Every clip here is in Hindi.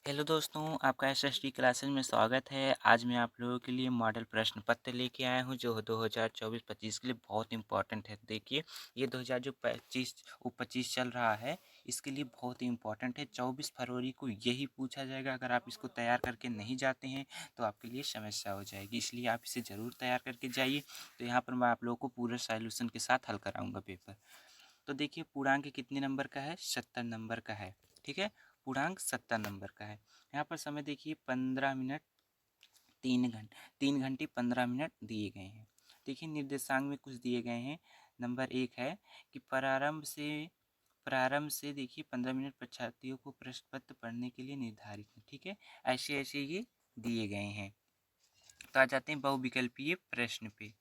हेलो दोस्तों, आपका एसएसटी क्लासेस में स्वागत है। आज मैं आप लोगों के लिए मॉडल प्रश्न पत्र लेके आया हूं जो 2024-25 के लिए बहुत इम्पोर्टेंट है। देखिए, ये 2000 जो 25 चल रहा है, इसके लिए बहुत ही इम्पोर्टेंट है। 24 फरवरी को यही पूछा जाएगा। अगर आप इसको तैयार करके नहीं जाते हैं तो आपके लिए समस्या हो जाएगी, इसलिए आप इसे ज़रूर तैयार करके जाइए। तो यहाँ पर मैं आप लोगों को पूरे सॉल्यूशन के साथ हल कराऊँगा पेपर। तो देखिए, पूर्णांक कितने नंबर का है? 70 नंबर का है। ठीक है, पूर्णांक 70 नंबर का है। यहाँ पर समय देखिए 15 मिनट 3 घंटे 15 मिनट दिए गए हैं। देखिए, निर्देशांक में कुछ दिए गए हैं। नंबर 1 है कि प्रारंभ से देखिए 15 मिनट परीक्षार्थियों को प्रश्न पत्र पढ़ने के लिए निर्धारित है। ठीक है, ऐसे ऐसे ये दिए गए हैं। तो आ जाते हैं बहुविकल्पीय प्रश्न पे।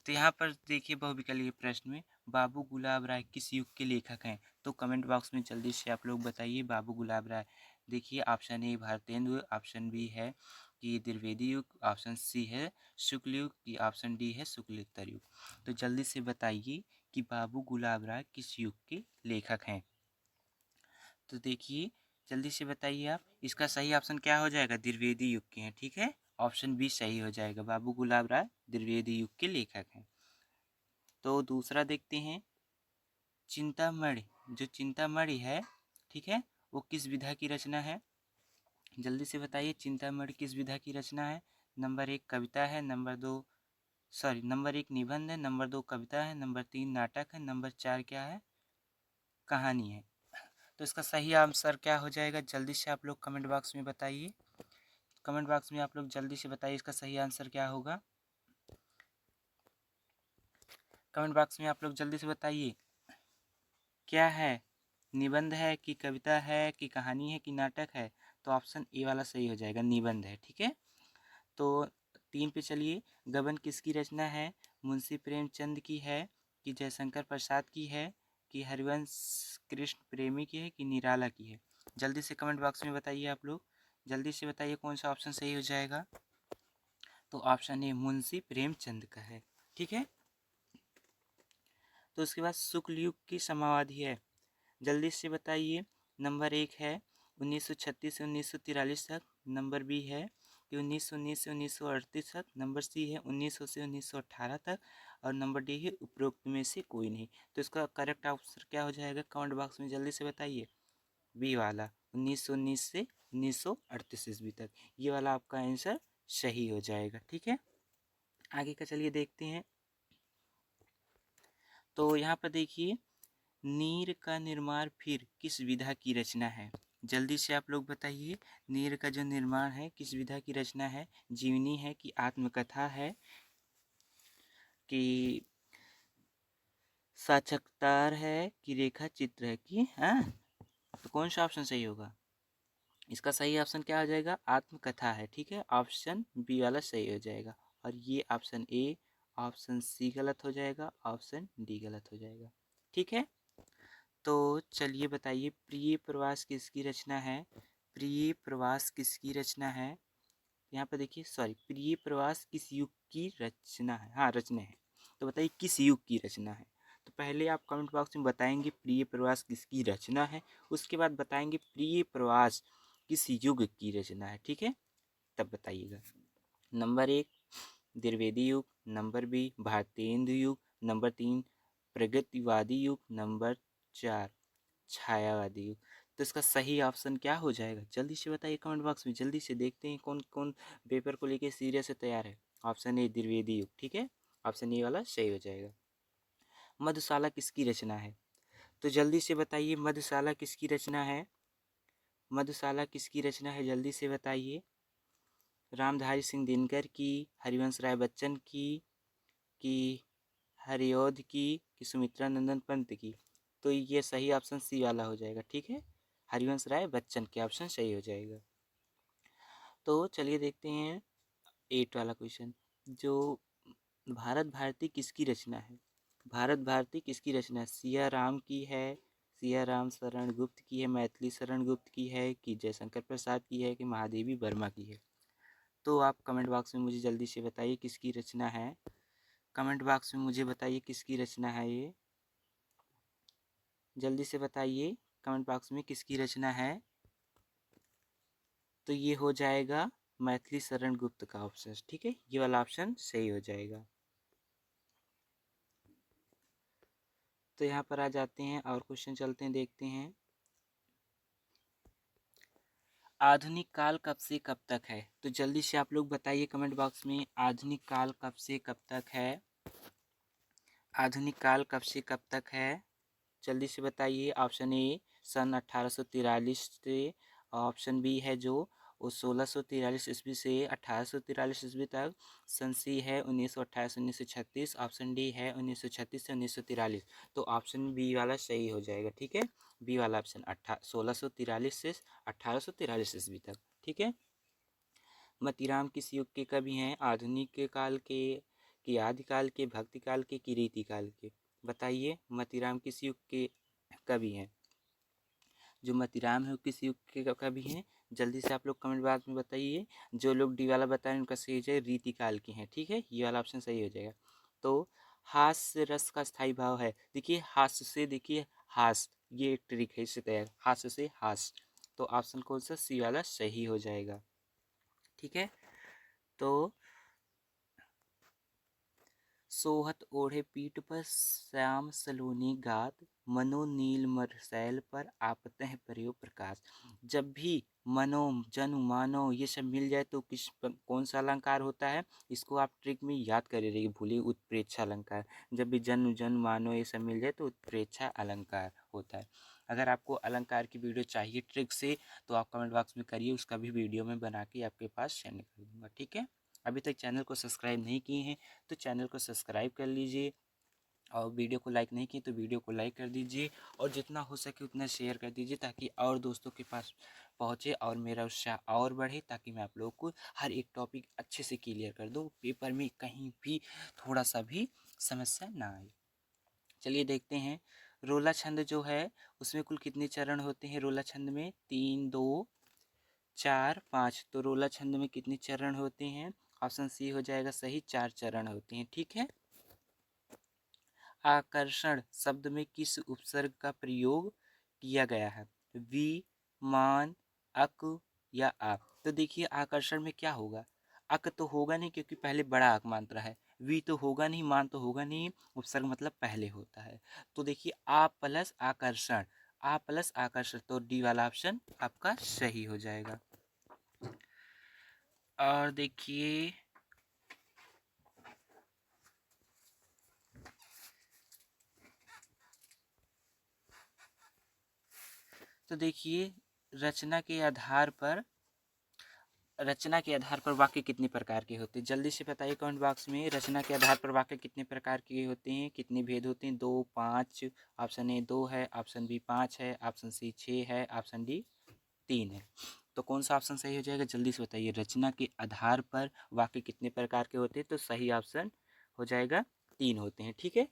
तो यहाँ पर देखिए, बहुविकल्पीय प्रश्न में बाबू गुलाब राय किस युग के लेखक हैं? तो कमेंट बॉक्स में जल्दी से आप लोग बताइए। बाबू गुलाब राय, देखिए option A Bharatendu, option B है कि द्विवेदी युग, ऑप्शन सी है शुक्ल युग, की ऑप्शन डी है शुक्लोत्तर युग। तो जल्दी से बताइए कि बाबू गुलाब राय किस युग के लेखक हैं। तो देखिए, जल्दी से बताइए आप। इसका सही ऑप्शन क्या हो जाएगा? द्विवेदी युग के हैं। ठीक है, ऑप्शन बी सही हो जाएगा। बाबू गुलाब राय द्विवेदी युग के लेखक हैं। तो दूसरा देखते हैं, चिंतामणि। जो चिंतामणि है, ठीक है, वो किस विधा की रचना है? जल्दी से बताइए, चिंतामणि किस विधा की रचना है? नंबर 1 कविता है, नंबर 1 निबंध है, नंबर 2 कविता है, नंबर 3 नाटक है, नंबर 4 क्या है? कहानी है। तो इसका सही आंसर क्या हो जाएगा? जल्दी से आप लोग कमेंट बॉक्स में बताइए। कमेंट बॉक्स में आप लोग जल्दी से बताइए इसका सही आंसर क्या होगा। कमेंट बॉक्स में आप लोग जल्दी से बताइए क्या है? निबंध है कि कविता है कि कहानी है कि नाटक है? तो ऑप्शन ए वाला सही हो जाएगा, निबंध है। ठीक है, तो 3 पे चलिए। गबन किसकी रचना है? मुंशी प्रेमचंद की है कि जयशंकर प्रसाद की है कि हरिवंश कृष्ण प्रेमी की है कि निराला की है? जल्दी से कमेंट बॉक्स में बताइए आप लोग। जल्दी से बताइए कौन सा ऑप्शन सही हो जाएगा। तो ऑप्शन ए मुंशी प्रेमचंद का है। ठीक है, तो उसके बाद शुक्ल युग की समाधि है। जल्दी से बताइए। नंबर 1 है 1936 से 1943 तक, नंबर बी है कि 1919 से 1938 तक, नंबर सी है 1900 से 1918 तक, और नंबर डी है उपरोक्त में से कोई नहीं। तो इसका करेक्ट आंसर क्या हो जाएगा? कमेंट बॉक्स में जल्दी से बताइए। बी वाला 1919 से 1938 ईस्वी तक, ये वाला आपका आंसर सही हो जाएगा। ठीक है, आगे का चलिए देखते हैं। तो यहाँ पर देखिए, नीर का निर्माण फिर किस विधा की रचना है? जल्दी से आप लोग बताइए, नीर का जो निर्माण है किस विधा की रचना है? जीवनी है कि आत्मकथा है कि साक्षात्कार है कि रेखा चित्र है कि हाँ? तो कौन सा ऑप्शन सही होगा? इसका सही ऑप्शन क्या हो जाएगा? आत्मकथा है। ठीक है, ऑप्शन बी वाला सही हो जाएगा। और ये ऑप्शन ए, ऑप्शन सी गलत हो जाएगा, ऑप्शन डी गलत हो जाएगा। ठीक है, तो चलिए बताइए, प्रिय प्रवास किसकी रचना है? प्रिय प्रवास किसकी रचना है? यहाँ पर देखिए, सॉरी, प्रिय प्रवास किस युग की रचना है? हाँ, रचना है। तो बताइए किस युग की रचना है? तो पहले आप कमेंट बॉक्स में बताएंगे प्रिय प्रवास किसकी रचना है, उसके बाद बताएंगे प्रिय प्रवास किस युग की रचना है। ठीक है, तब बताइएगा। नंबर 1 द्विवेदी युग, नंबर बी भारतेंदु युग, नंबर 3 प्रगतिवादी युग, नंबर 4 छायावादी युग। तो इसका सही ऑप्शन क्या हो जाएगा? जल्दी से बताइए कमेंट बॉक्स में। जल्दी से देखते हैं कौन कौन पेपर को लेके सीरियस से तैयार है। ऑप्शन ए द्विवेदी युग। ठीक है, ऑप्शन ए वाला सही हो जाएगा। मधुशाला किसकी रचना है? तो जल्दी से बताइए, मधुशाला किसकी रचना है? मधुशाला किसकी रचना है? जल्दी से बताइए। रामधारी सिंह दिनकर की, हरिवंश राय बच्चन की हरिऔध की कि सुमित्रा नंदन पंत की? तो ये सही ऑप्शन सी वाला हो जाएगा। ठीक है, हरिवंश राय बच्चन के ऑप्शन सही हो जाएगा। तो चलिए देखते हैं 8 वाला क्वेश्चन, जो भारत भारती किसकी रचना है? भारत भारती किसकी रचना है? सिया राम की है, सिया राम शरण गुप्त की है, मैथिली शरण गुप्त की है कि जयशंकर प्रसाद की है कि महादेवी वर्मा की है? तो आप कमेंट बॉक्स में मुझे जल्दी से बताइए किसकी रचना है। कमेंट बॉक्स में मुझे बताइए किसकी रचना है ये। जल्दी से बताइए कमेंट बॉक्स में किसकी रचना है। तो ये हो जाएगा मैथिली शरण गुप्त का ऑप्शन, ठीक है, ये वाला ऑप्शन सही हो जाएगा। तो यहाँ पर आ जाते हैं और क्वेश्चन चलते हैं, देखते हैं। आधुनिक काल कब से कब तक है? तो जल्दी से आप लोग बताइए कमेंट बॉक्स में, आधुनिक काल कब से कब तक है? आधुनिक काल कब से कब तक है? जल्दी से बताइए। ऑप्शन ए सन 1843 से, ऑप्शन बी है जो वो 1643 ईस्वी से 1843 ईस्वी तक, सन सी है 1928 1936, ऑप्शन डी है 1936 से 1943। तो ऑप्शन बी वाला सही हो जाएगा, ठीक है, बी वाला ऑप्शन 1643 से 1843 ईस्वी तक, ठीक है। मतीराम किस युग के कवि हैं? आधुनिक के काल के, कि आदिकाल के, भक्ति काल के, कि रीति काल के? बताइए मतीराम किस युग के कवि हैं? जो मतीराम है वो किस युग के कवि हैं? जल्दी से आप लोग कमेंट बॉक्स में बताइए। जो लोग डी वाला बताएं उनका सही हो जाएगा, रीति काल के हैं, ठीक है, ये वाला ऑप्शन सही हो जाएगा। तो हास्य रस का स्थायी भाव है, देखिए हास्य से, देखिए हास्य, ये एक ट्रिक है इससे तैयार, हास्य से हास्य, तो ऑप्शन कौन सा? सी वाला सही हो जाएगा, ठीक है। तो सोहत ओढ़े पीठ पर श्याम सलोनी गात, मनो नील मरसैल पर आपतः पर्यो प्रकाश। जब भी मनो, जन, मानो ये सब मिल जाए तो कौन सा अलंकार होता है? इसको आप ट्रिक में याद कर रहिए, भूलिए, उत्प्रेक्षा अलंकार। जब भी जन, जन, मानो ये सब मिल जाए तो उत्प्रेक्षा अलंकार होता है। अगर आपको अलंकार की वीडियो चाहिए ट्रिक से तो आप कमेंट बॉक्स में करिए, उसका भी वीडियो में बना के आपके पास सेंड कर दूंगा, ठीक है। अभी तक चैनल को सब्सक्राइब नहीं किए हैं तो चैनल को सब्सक्राइब कर लीजिए, और वीडियो को लाइक नहीं किए तो वीडियो को लाइक कर दीजिए, और जितना हो सके उतना शेयर कर दीजिए ताकि और दोस्तों के पास पहुँचे और मेरा उत्साह और बढ़े, ताकि मैं आप लोगों को हर एक टॉपिक अच्छे से क्लियर कर दूँ, पेपर में कहीं भी थोड़ा सा भी समस्या ना आए। चलिए देखते हैं, रोला छंद जो है उसमें कुल कितने चरण होते हैं? रोला छंद में 3 2 4 5, तो रोला छंद में कितने चरण होते हैं? ऑप्शन सी हो जाएगा सही, 4 चरण होते हैं, ठीक है। आकर्षण शब्द में किस उपसर्ग का प्रयोग किया गया है? वी, मान, अक या आप? तो देखिए आकर्षण में क्या होगा? अक तो होगा नहीं क्योंकि पहले बड़ा अक मात्रा है, वी तो होगा नहीं, मान तो होगा नहीं, उपसर्ग मतलब पहले होता है। तो देखिए आ प्लस आकर्षण, आ प्लस आकर्षण, तो डी वाला ऑप्शन आपका सही हो जाएगा। और देखिए तो देखिए रचना के आधार पर वाक्य कितने प्रकार के होते हैं? जल्दी से बताइए कमेंट बॉक्स में, रचना के आधार पर वाक्य कितने प्रकार के होते हैं, कितने भेद होते हैं? 2 5, ऑप्शन ए 2 है, ऑप्शन बी 5 है, ऑप्शन सी 6 है, ऑप्शन डी 3 है। तो कौन सा ऑप्शन सही हो जाएगा? जल्दी से बताइए, रचना के आधार पर वाक्य कितने प्रकार के होते हैं? तो सही ऑप्शन हो जाएगा 3 होते हैं, ठीक है।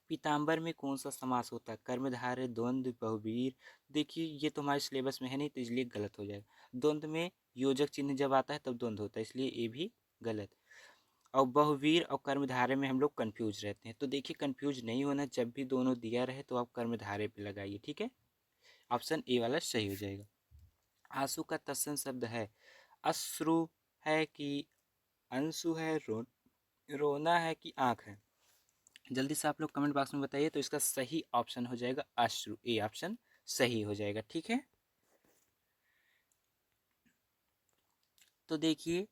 पीताम्बर में कौन सा समास होता है? कर्मधारय, द्वंद्व, बहुवीर। देखिए ये तो हमारे सिलेबस में है नहीं तो इसलिए गलत हो जाएगा। द्वंद्व में योजक चिन्ह जब आता है तब द्वंद्व होता है, इसलिए ये भी गलत। और बहुवीर और कर्मधारय में हम लोग कंफ्यूज रहते हैं, तो देखिए कंफ्यूज नहीं होना, जब भी दोनों दिया रहे तो आप कर्मधारय पे लगाइए, ठीक है। ऑप्शन ए वाला सही हो जाएगा। आंसू का तत्सम शब्द है, अश्रु है कि अंशु है, रोना है कि आंख है? जल्दी से आप लोग कमेंट बॉक्स में बताइए, तो इसका सही ऑप्शन हो जाएगा अश्रु, ए ऑप्शन सही हो जाएगा, ठीक है। तो देखिए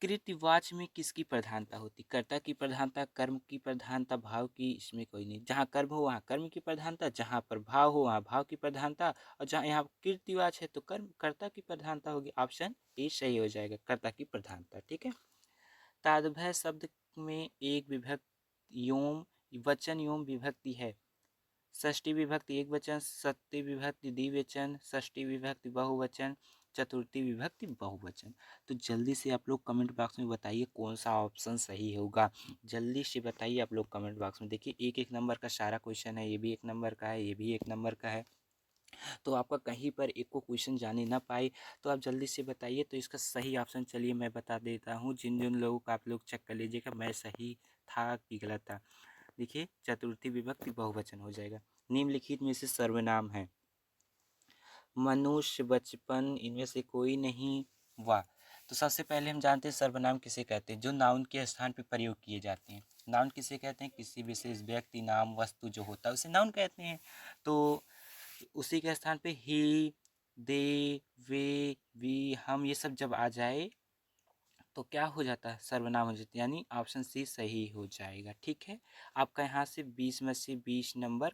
कृत्यवाच में किसकी प्रधानता होती? कर्ता की प्रधानता, कर्म की प्रधानता, भाव की? इसमें कोई नहीं, जहाँ कर्म हो वहाँ कर्म की प्रधानता, जहाँ पर भाव हो वहाँ भाव की प्रधानता, और जहाँ यहाँ कृत्यवाच है तो कर्म कर्ता की प्रधानता होगी। ऑप्शन ए सही हो जाएगा, कर्ता की प्रधानता, ठीक है। तादभय शब्द में एक विभक्ति योम वचन योम विभक्ति है, षष्ठी विभक्ति एक वचन, सप्तमी विभक्ति द्विवचन, षष्ठी विभक्ति बहुवचन, चतुर्थी विभक्ति बहुवचन। तो जल्दी से आप लोग कमेंट बॉक्स में बताइए कौन सा ऑप्शन सही होगा, जल्दी से बताइए आप लोग कमेंट बॉक्स में। देखिए एक एक नंबर का सारा क्वेश्चन है, ये भी एक नंबर का है, ये भी एक नंबर का है, तो आपका कहीं पर एक को क्वेश्चन जाने ना पाए तो आप जल्दी से बताइए। तो इसका सही ऑप्शन चलिए मैं बता देता हूँ, जिन जिन लोगों का आप लोग चेक कर लीजिएगा मैं सही था कि गलत था। देखिए चतुर्थी विभक्ति बहुवचन हो जाएगा। निम्नलिखित में से सर्वनाम है, मनुष्य, बचपन, इनमें से कोई नहीं। वाह। तो सबसे पहले हम जानते हैं सर्वनाम किसे कहते हैं, जो नाउन के स्थान पे प्रयोग किए जाते हैं। नाउन किसे कहते हैं, किसी विशेष व्यक्ति, नाम, वस्तु जो होता है उसे नाउन कहते हैं। तो उसी के स्थान पे ही, दे, वे, वी, हम, ये सब जब आ जाए तो क्या हो जाता है, सर्वनाम हो जाता है, यानी ऑप्शन सी सही हो जाएगा। ठीक है, आपका यहाँ से 20 में से 20 नंबर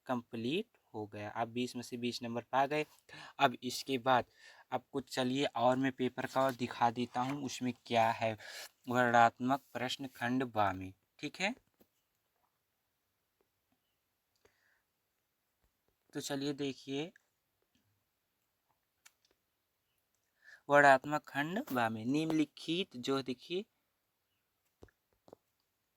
कंप्लीट हो गया, आप 20 में से 20 नंबर पा गए। अब इसके बाद आपको चलिए और मैं पेपर का और दिखा देता हूँ उसमें क्या है, वर्णनात्मक प्रश्न खंड बा में। ठीक है, तो चलिए देखिए, वर्णनात्मक खंड बा में निम्नलिखित जो देखिए,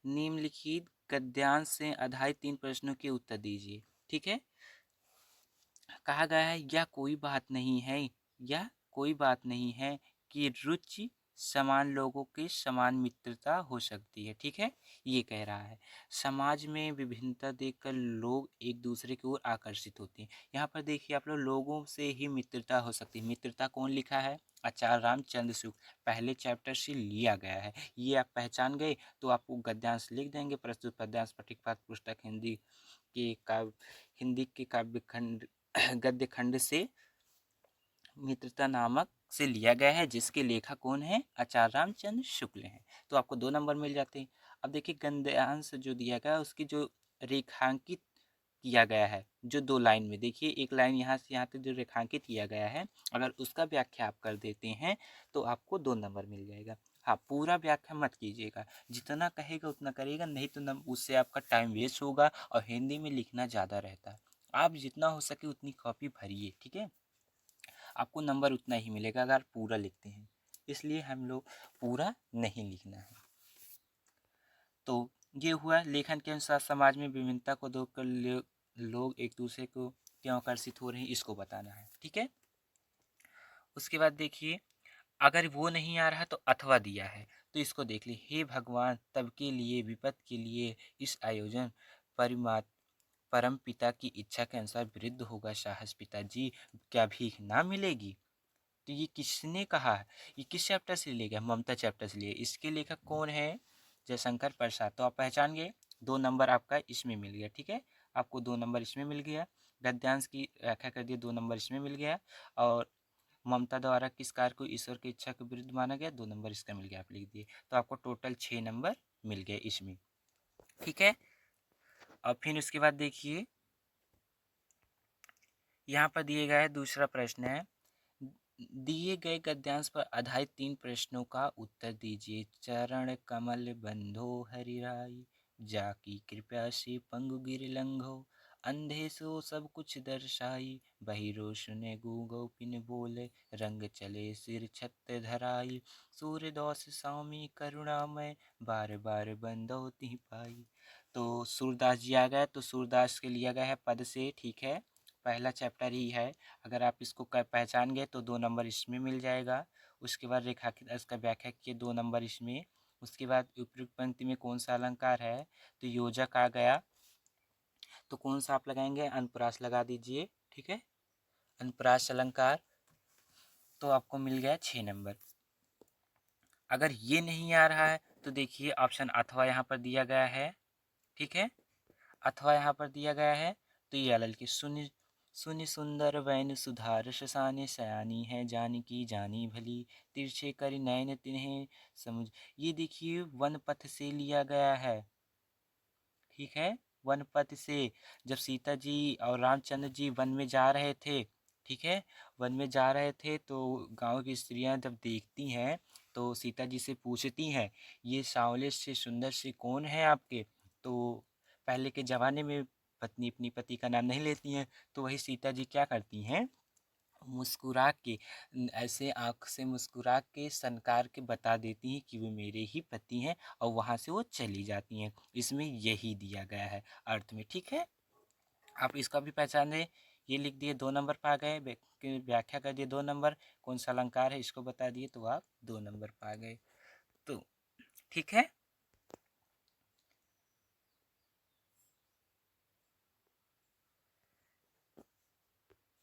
निम्नलिखित गद्यांश से आधारित 3 प्रश्नों के उत्तर दीजिए। ठीक है, कहा गया है यह कोई बात नहीं है, यह कोई बात नहीं है कि रुचि समान लोगों की समान मित्रता हो सकती है। ठीक है, ये कह रहा है समाज में विभिन्नता देखकर लोग एक दूसरे की ओर आकर्षित होते हैं। यहाँ पर देखिए आप लोग, लोगों से ही मित्रता हो सकती है। मित्रता कौन लिखा है, आचार्य रामचंद्र शुक्ल, पहले चैप्टर से लिया गया है। ये आप पहचान गए तो आपको गद्यांश लिख देंगे, प्रस्तुत पद्यांश पठिक पाठ पुस्तक हिंदी के काव्य, हिंदी के काव्य खंड गद्य खंड से मित्रता नामक से लिया गया है, जिसके लेखक कौन है, आचार्य रामचंद्र शुक्ल हैं। तो आपको 2 नंबर मिल जाते हैं। अब देखिए गद्यांश जो दिया गया है उसकी जो रेखांकित किया गया है, जो 2 लाइन में देखिए, एक लाइन यहाँ से यहाँ तक जो रेखांकित किया गया है, अगर उसका व्याख्या आप कर देते हैं तो आपको 2 नंबर मिल जाएगा। हाँ, पूरा व्याख्या मत कीजिएगा, जितना कहेगा उतना करिएगा, नहीं तो उससे आपका टाइम वेस्ट होगा और हिंदी में लिखना ज़्यादा रहता है। आप जितना हो सके उतनी कॉपी भरिए। ठीक है, आपको नंबर उतना ही मिलेगा अगर पूरा लिखते हैं, इसलिए हम लोग पूरा नहीं लिखना है। तो ये हुआ लेखन के अनुसार समाज में विभिन्नता को देखकर लोग एक दूसरे को क्यों आकर्षित हो रहे हैं, इसको बताना है। ठीक है, उसके बाद देखिए, अगर वो नहीं आ रहा तो अथवा दिया है, तो इसको देख ली, हे भगवान तब के लिए विपत के लिए इस आयोजन परिमात परम पिता की इच्छा के अनुसार वृद्ध होगा साहस पिताजी, क्या भीख ना मिलेगी। तो ये किसने कहा है, ये किस चैप्टर से लिया गया, ममता चैप्टर से लिया। इसके लेखक कौन है, जयशंकर प्रसाद। तो आप पहचान गए, 2 नंबर आपका इसमें मिल गया। ठीक है, आपको 2 नंबर इसमें मिल गया, गद्यांश की व्याख्या कर दिए, 2 नंबर इसमें मिल गया, और ममता द्वारा किस कार्य को ईश्वर की इच्छा के विरुद्ध माना गया, 2 नंबर इसका मिल गया, आप लिख दिए। तो आपको टोटल 6 नंबर मिल गए इसमें। ठीक है, और फिर उसके बाद देखिए, यहाँ पर दिए गया है दूसरा प्रश्न है, दिए गए गद्यांश पर आधारित 3 प्रश्नों का उत्तर दीजिए। चरण कमल बंधो हरिराई, जाकी कृपया से पंगु गिर लंघो, अंधे सो सब कुछ दर्शाई, बहिरो सुने गूगो पिन बोले, रंग चले सिर छत्र धराई, सूर्यदास स्वामी करुणामय, बार बार बंधो ति पाई। तो सूरदास जी आ गए, तो सूरदास के लिया गया है पद से। ठीक है, पहला चैप्टर ही है, अगर आप इसको पहचान गए तो 2 नंबर इसमें मिल जाएगा। उसके बाद रेखांकित इसका व्याख्या किए, 2 नंबर इसमें। उसके बाद उपयुक्त पंक्ति में कौन सा अलंकार है, तो योजक आ गया, तो कौन सा आप लगाएंगे, अनुप्रास लगा दीजिए। ठीक है, अनुप्रास अलंकार, तो आपको मिल गया 6 नंबर। अगर ये नहीं आ रहा है तो देखिए ऑप्शन अथवा यहाँ पर दिया गया है। ठीक है, अथवा यहाँ पर दिया गया है, तो ये अलल की सुनि सुनि सुंदर वैन सुधार शसाने सयानी है जानकी जानी भली, तिरछे करि नयन तिन्हें समुझ। ये देखिए वन पथ से लिया गया है। ठीक है, वन पथ से, जब सीता जी और रामचंद्र जी वन में जा रहे थे, ठीक है, वन में जा रहे थे, तो गांव की स्त्रियां जब देखती हैं तो सीता जी से पूछती हैं, ये सांवले से सुंदर से कौन है आपके। तो पहले के ज़माने में पत्नी अपनी पति का नाम नहीं लेती हैं, तो वही सीता जी क्या करती हैं, मुस्कुरा के, ऐसे आँख से मुस्कुरा के सनकार के बता देती हैं कि वो मेरे ही पति हैं, और वहाँ से वो चली जाती हैं। इसमें यही दिया गया है अर्थ में। ठीक है, आप इसका भी पहचान दें, ये लिख दिए, 2 नंबर पा गए, व्याख्या कर दिए 2 नंबर, कौन सा अलंकार है इसको बता दिए तो आप 2 नंबर पा गए। तो ठीक है,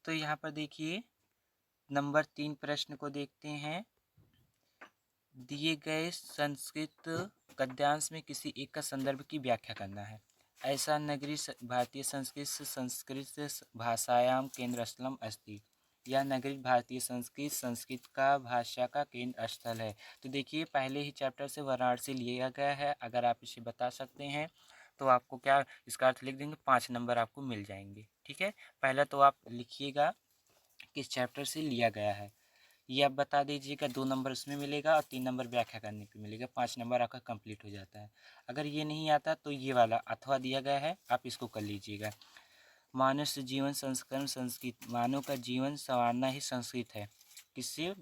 तो यहाँ पर देखिए नंबर 3 प्रश्न को देखते हैं। दिए गए संस्कृत गद्यांश में किसी एक का संदर्भ की व्याख्या करना है। ऐसा नगरी भारतीय संस्कृत भाषायां केंद्रस्थलम अस्ति। यह नगरी भारतीय संस्कृत का भाषा का केंद्र स्थल है। तो देखिए पहले ही चैप्टर से वाराणसी लिया गया है। अगर आप इसे बता सकते हैं तो आपको क्या इसका अर्थ लिख देंगे, 5 नंबर आपको मिल जाएंगे। ठीक है, पहला तो आप लिखिएगा किस चैप्टर से लिया गया है, ये आप बता दीजिएगा। 2 नंबर उसमें मिलेगा और 3 नंबर व्याख्या करने पे मिलेगा। 5 नंबर आपका कंप्लीट हो जाता है। अगर ये नहीं आता तो ये वाला अथवा दिया गया है, आप इसको कर लीजिएगा। मानव जीवन संस्करण संस्कृत, मानव का जीवन संवारना ही संस्कृत है। किससे,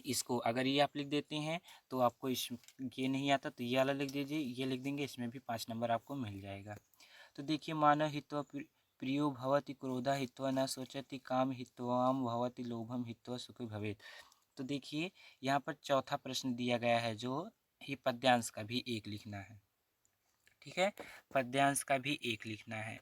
इसको अगर ये आप लिख देते हैं तो आपको इस ये नहीं आता तो ये वाला लिख दीजिए, ये लिख देंगे, इसमें भी 5 नंबर आपको मिल जाएगा। तो देखिए मानव हित्वा प्रियो भवति क्रोधा हित्वा न सोचति काम हित्वाम भवति लोभम हित्वा सुखी भवेत। तो देखिए यहाँ पर चौथा प्रश्न दिया गया है जो ही पद्यांश का भी एक लिखना है। ठीक है, पद्यांश का भी एक लिखना है।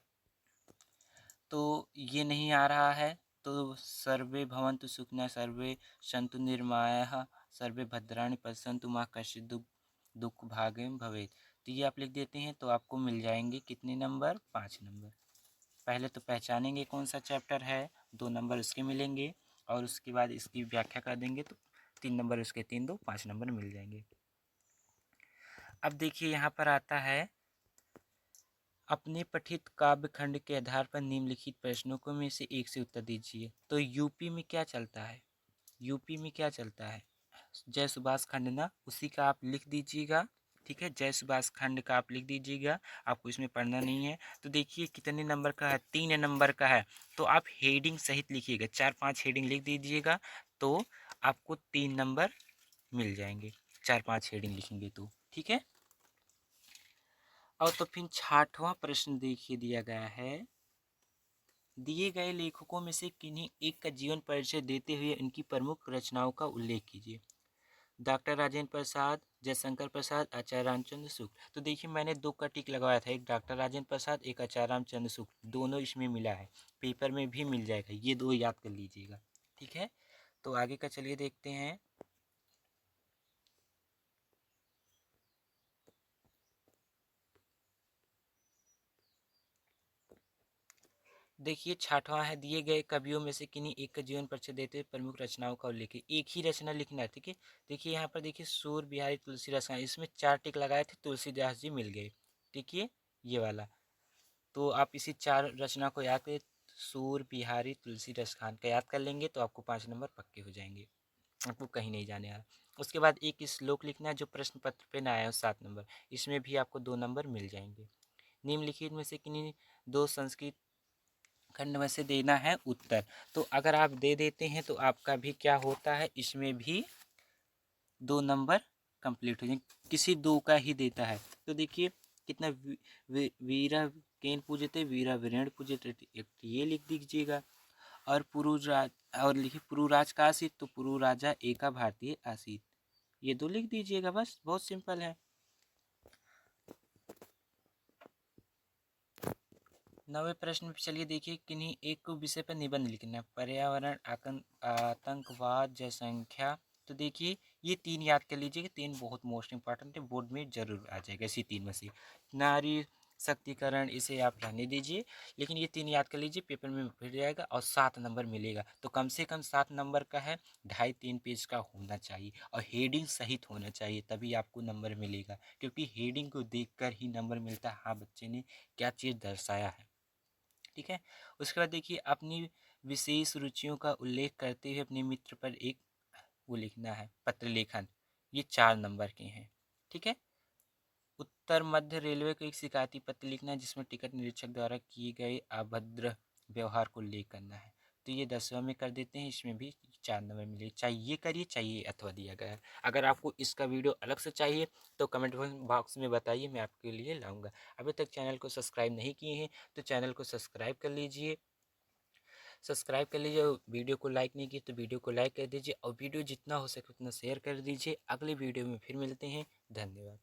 तो ये नहीं आ रहा है तो सर्वे भवन्तु सुखिनः सर्वे सन्तु निर्भयाः सर्वे भद्राणि पश्यन्तु मा कश्चित् दुःख भाग्यं भवेत्। तो ये आप लिख देते हैं तो आपको मिल जाएंगे कितने नंबर, 5 नंबर। पहले तो पहचानेंगे कौन सा चैप्टर है, 2 नंबर उसके मिलेंगे और उसके बाद इसकी व्याख्या कर देंगे तो 3 नंबर उसके 3 2 5 नंबर मिल जाएंगे। अब देखिए यहाँ पर आता है अपने पठित काव्य खंड के आधार पर निम्नलिखित प्रश्नों को में से एक से उत्तर दीजिए। तो यूपी में क्या चलता है, यूपी में क्या चलता है, जय सुभाष खंड ना, उसी का आप लिख दीजिएगा। ठीक है, जय सुभाष खंड का आप लिख दीजिएगा, आपको इसमें पढ़ना नहीं है। तो देखिए कितने नंबर का है, 3 नंबर का है। तो आप हेडिंग सहित लिखिएगा, 4-5 हेडिंग लिख दीजिएगा तो आपको 3 नंबर मिल जाएंगे, 4-5 हेडिंग लिखेंगे तो। ठीक है, और तो फिर 6वां प्रश्न देखिए दिया गया है, दिए गए लेखकों में से किन्हीं एक का जीवन परिचय देते हुए इनकी प्रमुख रचनाओं का उल्लेख कीजिए। डॉक्टर राजेंद्र प्रसाद, जयशंकर प्रसाद, आचार्य रामचंद्र शुक्ल। तो देखिए मैंने 2 का टिक लगवाया था, एक डॉक्टर राजेंद्र प्रसाद, एक आचार्य रामचंद्र शुक्ल, दोनों इसमें मिला है, पेपर में भी मिल जाएगा, ये 2 याद कर लीजिएगा। ठीक है, तो आगे का चलिए देखते हैं। देखिए 6वां है, दिए गए कवियों में से किन्हीं एक का जीवन परिचय देते हुए प्रमुख रचनाओं का उल्लेख, एक ही रचना लिखना है। ठीक है, देखिए यहाँ पर देखिए सूर बिहारी तुलसीदास खान, इसमें 4 टिक लगाए थे, तुलसीदास जी मिल गए। देखिए ये वाला, तो आप इसी 4 रचना को याद करें, सूर बिहारी तुलसीदास खान का याद कर लेंगे तो आपको 5 नंबर पक्के हो जाएंगे, आपको कहीं नहीं जाने आ रहा। उसके बाद एक श्लोक लिखना है जो प्रश्न पत्र पे ना आया हो, 7 नंबर, इसमें भी आपको 2 नंबर मिल जाएंगे। निम्नलिखित में से किन्हीं 2 संस्कृत खंड में से देना है उत्तर। तो अगर आप दे देते हैं तो आपका भी क्या होता है, इसमें भी 2 नंबर कंप्लीट हो जाएंगे, किसी 2 का ही देता है। तो देखिए कितना वीरा केन पूजते वीरा वीरेण पूजते, ये लिख दीजिएगा। और पुरुराज, और लिखिए पुरुराज का आसित, तो पुरु राजा एका भारतीय आसित, ये 2 लिख दीजिएगा, बस बहुत सिंपल है। 9वें प्रश्न पे चलिए देखिए, किन्हीं एक विषय पर निबंध लिखना है, पर्यावरण, आतंकवाद, जनसंख्या। तो देखिए ये 3 याद कर लीजिए, 3 बहुत मोस्ट इंपॉर्टेंट है, बोर्ड में जरूर आ जाएगा इसी 3 में से। नारी शक्तिकरण, इसे आप रहने दीजिए, लेकिन ये 3 याद कर लीजिए, पेपर में फिर जाएगा और 7 नंबर मिलेगा। तो कम से कम 7 नंबर का है, 2.5-3 पेज का होना चाहिए और हेडिंग सहित होना चाहिए, तभी आपको नंबर मिलेगा, क्योंकि हेडिंग को देखकर ही नंबर मिलता है, हाँ बच्चे ने क्या चीज़ दर्शाया है। ठीक है, उसके बाद देखिए अपनी विशेष रुचियों का उल्लेख करते हुए अपने मित्र पर एक वो लिखना है, पत्र लेखन, ये 4 नंबर के हैं। ठीक है, उत्तर मध्य रेलवे को एक शिकायती पत्र लिखना है जिसमें टिकट निरीक्षक द्वारा किए गए अभद्र व्यवहार को उल्लेख करना है। तो ये 10वां में कर देते हैं, इसमें भी 4 नंबर मिले, चाहिए करिए, चाहिए अथवा दिया गया है। अगर आपको इसका वीडियो अलग से चाहिए तो कमेंट बॉक्स में बताइए, मैं आपके लिए लाऊंगा। अभी तक चैनल को सब्सक्राइब नहीं किए हैं तो चैनल को सब्सक्राइब कर लीजिए, सब्सक्राइब कर लीजिए। वीडियो को लाइक नहीं किए तो वीडियो को लाइक कर दीजिए और वीडियो जितना हो सके उतना शेयर कर दीजिए। अगले वीडियो में फिर मिलते हैं, धन्यवाद।